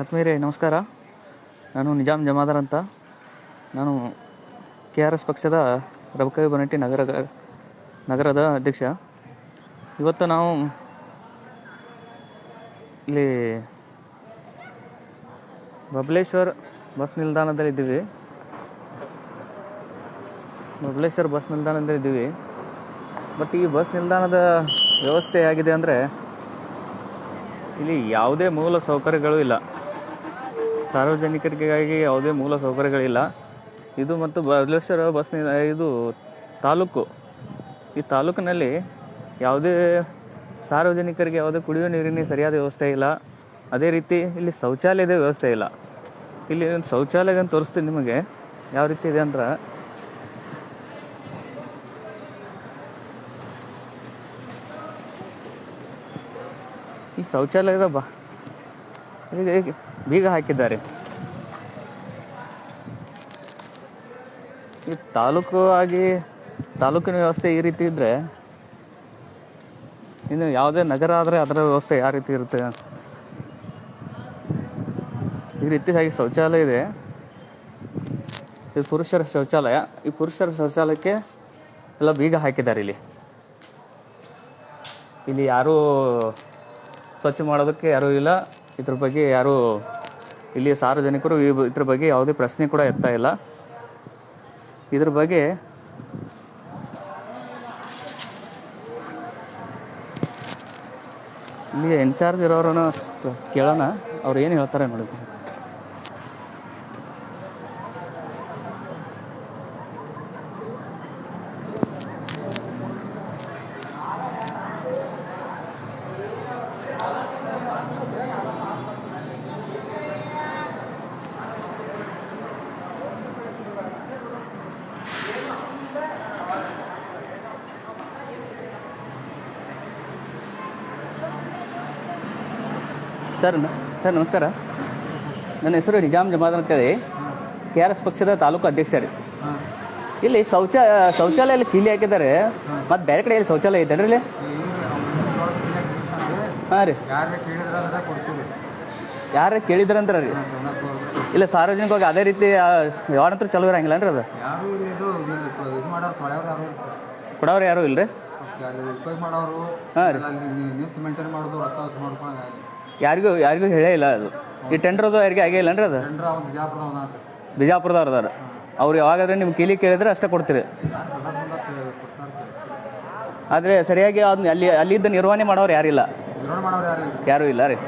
ಆತ್ಮೀಯರೇ ನಮಸ್ಕಾರ. ನಾನು ನಿಜಾಮ್ ಜಮಾದಾರ್ ಅಂತ. ನಾನು KRS ಪಕ್ಷದ ರಬಕವಿ ಬನಟ್ಟಿ ನಗರದ ಅಧ್ಯಕ್ಷ. ಇವತ್ತು ನಾವು ಇಲ್ಲಿ ಬಬಲೇಶ್ವರ ಬಸ್ ನಿಲ್ದಾಣದಲ್ಲಿದ್ದೀವಿ. ಬಟ್ ಈ ಬಸ್ ನಿಲ್ದಾಣದ ವ್ಯವಸ್ಥೆ ಆಗಿದೆ ಅಂದರೆ ಇಲ್ಲಿ ಯಾವುದೇ ಮೂಲ ಸೌಕರ್ಯಗಳು ಇಲ್ಲ. ಸಾರ್ವಜನಿಕರಿಗಾಗಿ ಯಾವುದೇ ಮೂಲ ಸೌಕರ್ಯಗಳಿಲ್ಲ. ಇದು ಮತ್ತು ಬಬಲೇಶ್ವರ ಬಸ್ ಇದು ತಾಲೂಕು. ಈ ತಾಲೂಕಿನಲ್ಲಿ ಯಾವುದೇ ಸಾರ್ವಜನಿಕರಿಗೆ ಯಾವುದೇ ಕುಡಿಯುವ ನೀರಿನ ಸರಿಯಾದ ವ್ಯವಸ್ಥೆ ಇಲ್ಲ. ಅದೇ ರೀತಿ ಇಲ್ಲಿ ಶೌಚಾಲಯದ ವ್ಯವಸ್ಥೆ ಇಲ್ಲ. ಇಲ್ಲಿ ಒಂದು ಶೌಚಾಲಯ ತೋರಿಸ್ತೀನಿ ನಿಮಗೆ ಯಾವ ರೀತಿ ಇದೆ ಅಂದ್ರೆ, ಈ ಶೌಚಾಲಯದ ಬೀಗ ಹಾಕಿದ್ದಾರೆ. ಈ ತಾಲೂಕಿನ ವ್ಯವಸ್ಥೆ ಈ ರೀತಿ ಇದ್ದರೆ ಇನ್ನು ಯಾವುದೇ ನಗರ ಆದರೆ ಅದರ ವ್ಯವಸ್ಥೆ ಯಾವ ರೀತಿ ಇರುತ್ತೆ. ಈ ರೀತಿಯಾಗಿ ಶೌಚಾಲಯ ಇದೆ. ಇದು ಪುರುಷರ ಶೌಚಾಲಯ. ಈ ಪುರುಷರ ಶೌಚಾಲಯಕ್ಕೆ ಎಲ್ಲ ಬೀಗ ಹಾಕಿದ್ದಾರೆ. ಇಲ್ಲಿ ಯಾರೂ ಸ್ವಚ್ಛ ಮಾಡೋದಕ್ಕೆ ಯಾರೂ ಇಲ್ಲ. ಇದ್ರ ಬಗ್ಗೆ ಯಾರೂ ಇಲ್ಲಿ ಸಾರ್ವಜನಿಕರು ಇದ್ರ ಬಗ್ಗೆ ಯಾವುದೇ ಪ್ರಶ್ನೆ ಕೂಡ ಎತ್ತಾ ಇಲ್ಲ. ಇದ್ರ ಬಗ್ಗೆ ಇಲ್ಲಿ ಇನ್ಚಾರ್ಜ್ ಇರೋರನ್ನ ಕೇಳೋಣ, ಅವ್ರು ಏನು ಹೇಳ್ತಾರೆ ನೋಡಿ. ಸರ್ ನಮಸ್ಕಾರ. ನನ್ನ ಹೆಸರು ನಿಜಾಮ್ ಜಮಾದಾರ್ ಅಂತೇಳಿ, KRS ಪಕ್ಷದ ತಾಲೂಕು ಅಧ್ಯಕ್ಷ ರೀ. ಇಲ್ಲಿ ಶೌಚಾಲಯ ಕೀಲಿ ಹಾಕಿದ್ದಾರೆ. ಮತ್ತು ಬೇರೆ ಕಡೆ ಎಲ್ಲಿ ಶೌಚಾಲಯ ಐತೆ ರೀ ಇಲ್ಲಿ? ಹಾಂ ರೀ, ಯಾರೇ ಕೇಳಿದ್ರಂದ್ರೆ ರೀ ಇಲ್ಲ ಸಾರ್ವಜನಿಕವಾಗಿ ಅದೇ ರೀತಿ ಯಾವನಂತರ ಚಲೋ ಇರಂಗಿಲ್ಲ ರೀ. ಅದು ಕೊಡೋರು ಯಾರು ಇಲ್ಲ ರೀ? ಹಾಂ ರೀ, ಯಾರಿಗೂ ಹೇಳೇ ಇಲ್ಲ. ಅದು ಈ ಟೆಂಡರ್ದು ಯಾರಿಗೆ ಆಗೇ ಇಲ್ಲ ರೀ? ಅದು ಬಿಜಾಪುರದವ್ರು ಅದಾರ. ಅವ್ರು ಯಾವಾಗಾದ್ರೆ ನಿಮ್ಮ ಕೀಲಿ ಕೇಳಿದ್ರೆ ಅಷ್ಟೇ ಕೊಡ್ತೀರಿ. ಆದರೆ ಸರಿಯಾಗಿ ಅದನ್ನ ಅಲ್ಲಿದ್ದ ನಿರ್ವಹಣೆ ಮಾಡೋರು ಯಾರಿಲ್ಲ, ಯಾರೂ ಇಲ್ಲ ರೀ.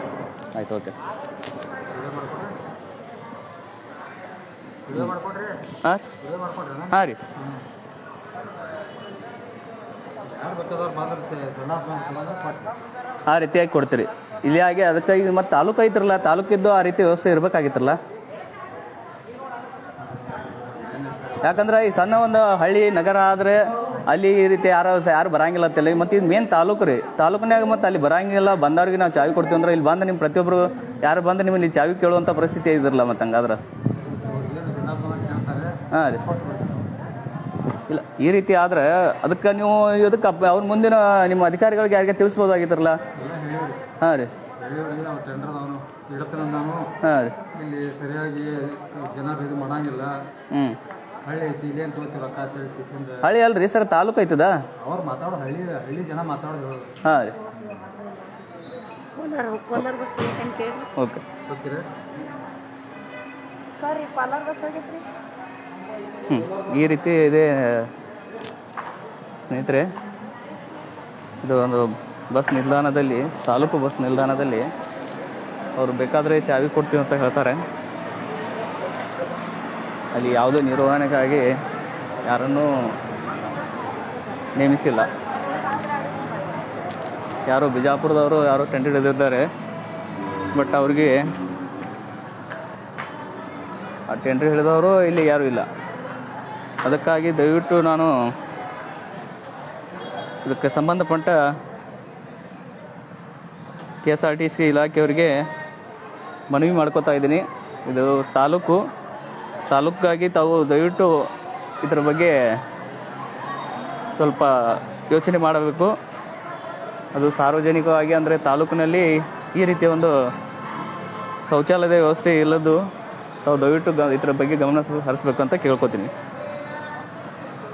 ಆಯ್ತು, ಓಕೆ. ಹಾಂ ರೀ, ಆ ರೀತಿಯಾಗಿ ಕೊಡ್ತೀರಿ ಇಲ್ಲಿ. ಹಾಗೆ ಅದಕ್ಕಾಗಿ ಮತ್ತು ತಾಲೂಕು ಐತ್ರಲ್ಲ, ತಾಲೂಕಿದ್ದು ಆ ರೀತಿ ವ್ಯವಸ್ಥೆ ಇರಬೇಕಾಗಿತ್ತಲ್ಲ. ಯಾಕಂದ್ರೆ ಈ ಸಣ್ಣ ಒಂದು ಹಳ್ಳಿ ನಗರ ಆದರೆ ಅಲ್ಲಿ ಈ ರೀತಿ ಯಾರು ಬರಂಗಿಲ್ಲ ಅಂತಿಲ್ಲ. ಮತ್ತು ಇದು ಮೇನ್ ತಾಲೂಕು ರೀ. ತಾಲೂಕಿನಾಗ ಮತ್ತು ಅಲ್ಲಿ ಬರಂಗಿಲ್ಲ. ಬಂದವ್ರಿಗೆ ನಾವು ಚಾವಿ ಕೊಡ್ತೀವಿ ಅಂದ್ರೆ ಇಲ್ಲಿ ಬಂದು ನಿಮ್ಮ ಪ್ರತಿಯೊಬ್ಬರು ಯಾರು ಬಂದು ನಿಮ್ಮಲ್ಲಿ ಚಾವಿ ಕೇಳುವಂಥ ಪರಿಸ್ಥಿತಿ ಇದಿರಲ್ಲ. ಮತ್ತು ಹಂಗಾದ್ರೆ ಹಾಂ ರೀ, ಇಲ್ಲ ಈ ರೀತಿ ಆದ್ರೆ ಅದಕ್ಕೆ ನೀವು ಅವ್ರ ಮುಂದಿನ ನಿಮ್ಮ ಅಧಿಕಾರಿಗಳಿಗೆ ಯಾರಿಗೆ ತಿಳಿಸ್ಬೋದಾಗಿತ್ತರಲ್ಲ. ಹಾಂ ರೀ, ಹಾಂ ರೀ, ಇಲ್ಲಿ ಸರಿಯಾಗಿ ಜನರು ಇದು ಮಾಡಂಗಿಲ್ಲ. ಹಳ್ಳಿ ಐತಿ, ಇಲ್ಲಿ ಏನು ತೋತಿ ರೊಕ್ಕ ಹಳ್ಳಿ ಅಲ್ರಿ ಸರ್, ತಾಲೂಕು ಐತದ. ಅವ್ರು ಮಾತಾಡೋದು ಹಳ್ಳಿ ಜನ ಮಾತಾಡೋದು. ಹಾಂ ರೀ, ಓಕೆ ಓಕೆ. ಈ ರೀತಿ ಇದೆ ಸ್ನೇಹಿತರೆ. ಇದು ಒಂದು ಬಸ್ ನಿಲ್ದಾಣದಲ್ಲಿ, ತಾಲೂಕು ಬಸ್ ನಿಲ್ದಾಣದಲ್ಲಿ ಅವರು ಬೇಕಾದರೆ ಚಾವಿ ಕೊಡ್ತೀವಿ ಅಂತ ಹೇಳ್ತಾರೆ. ಅಲ್ಲಿ ಯಾವುದೇ ನಿರ್ವಹಣೆಗಾಗಿ ಯಾರನ್ನೂ ನೇಮಿಸಿಲ್ಲ. ಯಾರೋ ಬಿಜಾಪುರದವರು ಯಾರೋ ಟೆಂಟ್ ಹಿಡಿದಿದ್ದಾರೆ. ಬಟ್ ಅವ್ರಿಗೆ ಆ ಟೆಂಡರ್ ಹಿಡಿದವರು ಇಲ್ಲಿ ಯಾರೂ ಇಲ್ಲ. ಅದಕ್ಕಾಗಿ ದಯವಿಟ್ಟು ನಾನು ಇದಕ್ಕೆ ಸಂಬಂಧಪಟ್ಟ KSRTC ಇಲಾಖೆಯವರಿಗೆ ಮನವಿ ಮಾಡ್ಕೋತಾ ಇದ್ದೀನಿ. ಇದು ತಾಲೂಕಾಗಿ ತಾವು ದಯವಿಟ್ಟು ಇದರ ಬಗ್ಗೆ ಸ್ವಲ್ಪ ಯೋಚನೆ ಮಾಡಬೇಕು. ಅದು ಸಾರ್ವಜನಿಕವಾಗಿ ಅಂದರೆ ತಾಲೂಕಿನಲ್ಲಿ ಈ ರೀತಿಯ ಒಂದು ಶೌಚಾಲಯದ ವ್ಯವಸ್ಥೆ ಇಲ್ಲದು ತಾವು ದಯವಿಟ್ಟು ಇದ್ರ ಬಗ್ಗೆ ಗಮನ ಹರಿಸ್ಬೇಕು ಅಂತ ಕೇಳ್ಕೊತೀನಿ.